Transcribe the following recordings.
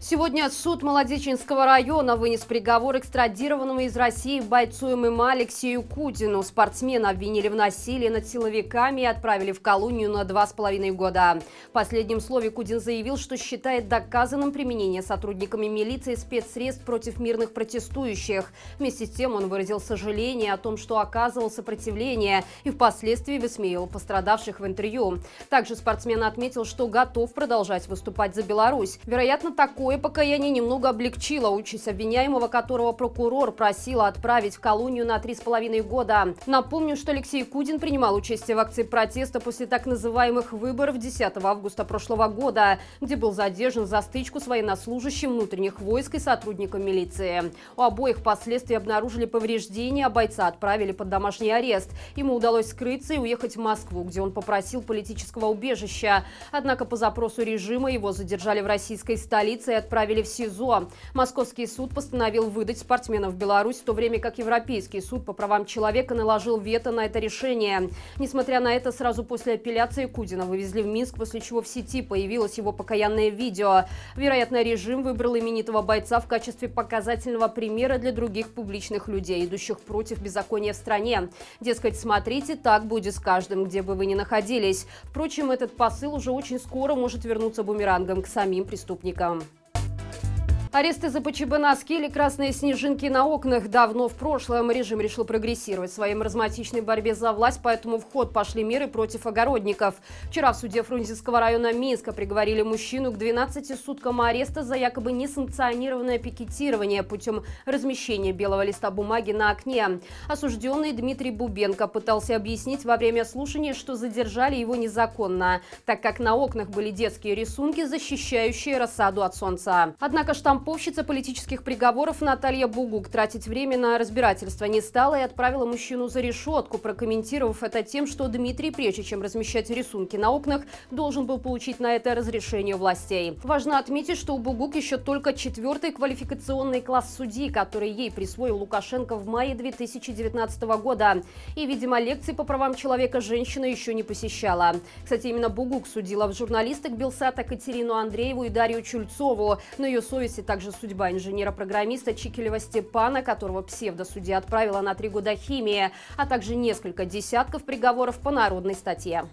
Сегодня суд Молодеченского района вынес приговор экстрадированному из России бойцу ММА Алексею Кудину. Спортсмена обвинили в насилии над силовиками и отправили в колонию на 2,5 года. В последнем слове Кудин заявил, что считает доказанным применение сотрудниками милиции спецсредств против мирных протестующих. Вместе с тем он выразил сожаление о том, что оказывал сопротивление и впоследствии высмеивал пострадавших в интервью. Также спортсмен отметил, что готов продолжать выступать за Беларусь. Вероятно, такое покаяние немного облегчило участь обвиняемого, которого прокурор просила отправить в колонию на 3,5 года. Напомню, что Алексей Кудин принимал участие в акции протеста после так называемых выборов 10 августа прошлого года, где был задержан за стычку с военнослужащим внутренних войск и сотрудником милиции. У обоих впоследствии обнаружили повреждения, а бойца отправили под домашний арест. Ему удалось скрыться и уехать в Москву, где он попросил политического убежища. Однако по запросу режима его задержали в российской столице и отправили в СИЗО. Московский суд постановил выдать спортсмена в Беларусь, в то время как Европейский суд по правам человека наложил вето на это решение. Несмотря на это, сразу после апелляции Кудина вывезли в Минск, после чего в сети появилось его покаянное видео. Вероятно, режим выбрал именитого бойца в качестве показательного примера для других публичных людей, идущих против беззакония в стране. Дескать, смотрите, так будет с каждым, где бы вы ни находились. Впрочем, этот посыл уже очень скоро может вернуться бумерангом к самим преступникам. Аресты за ПЧБ-носки или красные снежинки на окнах давно в прошлом. Режим решил прогрессировать в своей маразматичной борьбе за власть, поэтому в ход пошли меры против огородников. Вчера в суде Фрунзенского района Минска приговорили мужчину к 12 суткам ареста за якобы несанкционированное пикетирование путем размещения белого листа бумаги на окне. Осужденный Дмитрий Бубенко пытался объяснить во время слушания, что задержали его незаконно, так как на окнах были детские рисунки, защищающие рассаду от солнца. Однако штамповщица политических приговоров Наталья Бугук тратить время на разбирательство не стала и отправила мужчину за решетку, прокомментировав это тем, что Дмитрий, прежде чем размещать рисунки на окнах, должен был получить на это разрешение властей. Важно отметить, что у Бугук еще только 4-й квалификационный класс судьи, который ей присвоил Лукашенко в мае 2019 года. И, видимо, лекции по правам человека женщина еще не посещала. Кстати, именно Бугук судила в журналисток Белсата Катерину Андрееву и Дарью Чульцову. На ее совести также судьба инженера-программиста Чикелева Степана, которого псевдосудья отправила на 3 года химии, а также несколько десятков приговоров по народной статье.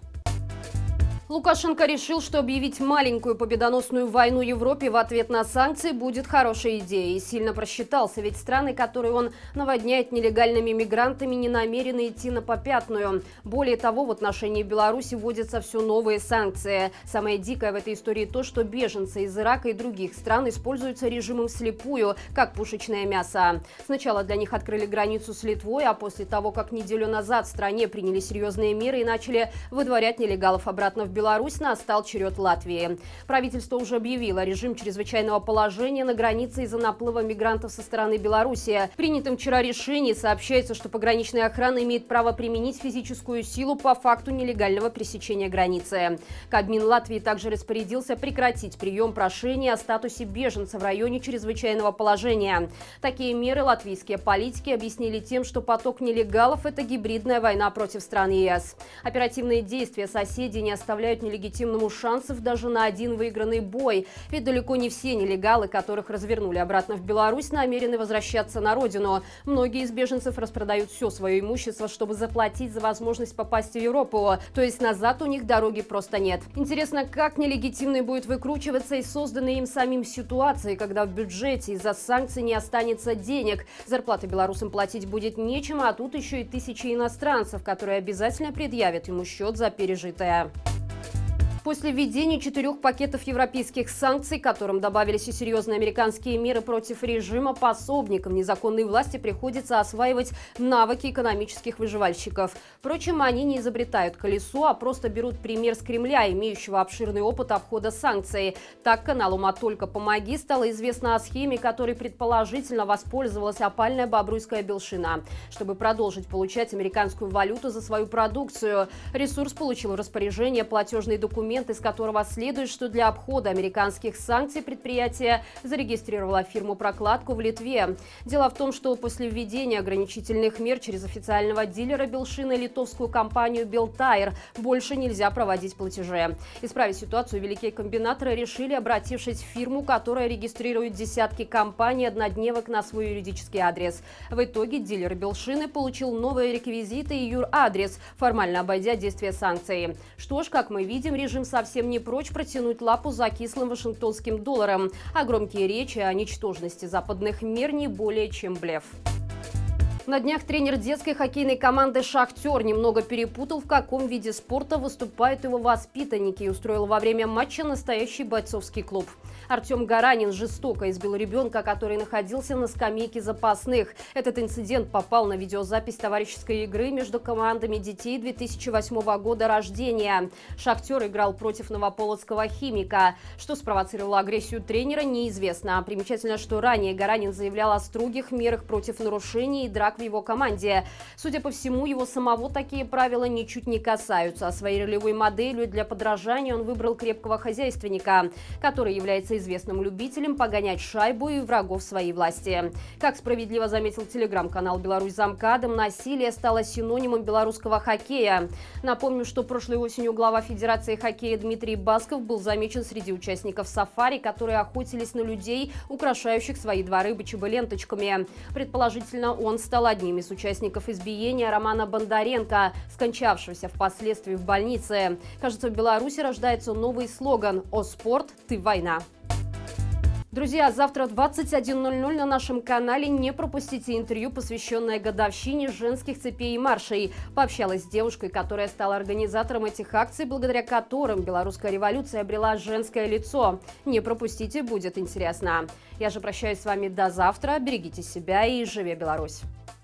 Лукашенко решил, что объявить маленькую победоносную войну Европе в ответ на санкции будет хорошей идеей. И сильно просчитался, ведь страны, которые он наводняет нелегальными мигрантами, не намерены идти на попятную. Более того, в отношении Беларуси вводятся все новые санкции. Самое дикое в этой истории то, что беженцы из Ирака и других стран используются режимом вслепую, как пушечное мясо. Сначала для них открыли границу с Литвой, а после того, как неделю назад в стране приняли серьезные меры и начали выдворять нелегалов обратно в Беларусь, настал черед Латвии. Правительство уже объявило режим чрезвычайного положения на границе из-за наплыва мигрантов со стороны Беларуси. В принятом вчера решении сообщается, что пограничная охрана имеет право применить физическую силу по факту нелегального пересечения границы. Кабмин Латвии также распорядился прекратить прием прошений о статусе беженца в районе чрезвычайного положения. Такие меры латвийские политики объяснили тем, что поток нелегалов – это гибридная война против стран ЕС. Оперативные действия соседей не оставляют нелегитимному шансов даже на один выигранный бой. Ведь далеко не все нелегалы, которых развернули обратно в Беларусь, намерены возвращаться на родину. Многие из беженцев распродают все свое имущество, чтобы заплатить за возможность попасть в Европу. То есть назад у них дороги просто нет. Интересно, как нелегитимный будет выкручиваться из созданной им самим ситуации, когда в бюджете из-за санкций не останется денег. Зарплаты белорусам платить будет нечем, а тут еще и тысячи иностранцев, которые обязательно предъявят ему счет за пережитое. После введения 4 пакетов европейских санкций, к которым добавились и серьезные американские меры против режима, пособникам незаконной власти приходится осваивать навыки экономических выживальщиков. Впрочем, они не изобретают колесо, а просто берут пример с Кремля, имеющего обширный опыт обхода санкций. Так, каналу «Матолько помоги» стало известно о схеме, которой предположительно воспользовалась опальная бобруйская белшина. Чтобы продолжить получать американскую валюту за свою продукцию, ресурс получил в распоряжение платежный документ документ, из которого следует, что для обхода американских санкций предприятие зарегистрировало фирму-прокладку в Литве. Дело в том, что после введения ограничительных мер через официального дилера Белшина и литовскую компанию Белтайр больше нельзя проводить платежи. Исправить ситуацию великие комбинаторы решили, обратившись в фирму, которая регистрирует десятки компаний-однодневок на свой юридический адрес. В итоге дилер Белшины получил новые реквизиты и юрадрес, формально обойдя действие санкций. Что ж, как мы видим, режим совсем не прочь протянуть лапу за кислым вашингтонским долларом, а громкие речи о ничтожности западных мер не более чем блеф. На днях тренер детской хоккейной команды «Шахтер» немного перепутал, в каком виде спорта выступают его воспитанники, и устроил во время матча настоящий бойцовский клуб. Артем Гаранин жестоко избил ребенка, который находился на скамейке запасных. Этот инцидент попал на видеозапись товарищеской игры между командами детей 2008 года рождения. «Шахтер» играл против новополоцкого «Химика». Что спровоцировало агрессию тренера, неизвестно. Примечательно, что ранее Гаранин заявлял о строгих мерах против нарушений и драк в его команде. Судя по всему, его самого такие правила ничуть не касаются. А своей ролевой моделью для подражания он выбрал крепкого хозяйственника, который является известным любителем погонять шайбу и врагов своей власти. Как справедливо заметил телеграм-канал «Беларусь за МКАДом», насилие стало синонимом белорусского хоккея. Напомню, что прошлой осенью глава Федерации хоккея Дмитрий Басков был замечен среди участников сафари, которые охотились на людей, украшающих свои дворы БЧБ-ленточками. Предположительно, он стал одним из участников избиения Романа Бондаренко, скончавшегося впоследствии в больнице. Кажется, в Беларуси рождается новый слоган «О спорт, ты война». Друзья, завтра в 21:00 на нашем канале не пропустите интервью, посвященное годовщине женских цепей и маршей. Пообщалась с девушкой, которая стала организатором этих акций, благодаря которым белорусская революция обрела женское лицо. Не пропустите, будет интересно. Я же прощаюсь с вами до завтра. Берегите себя и живи Беларусь!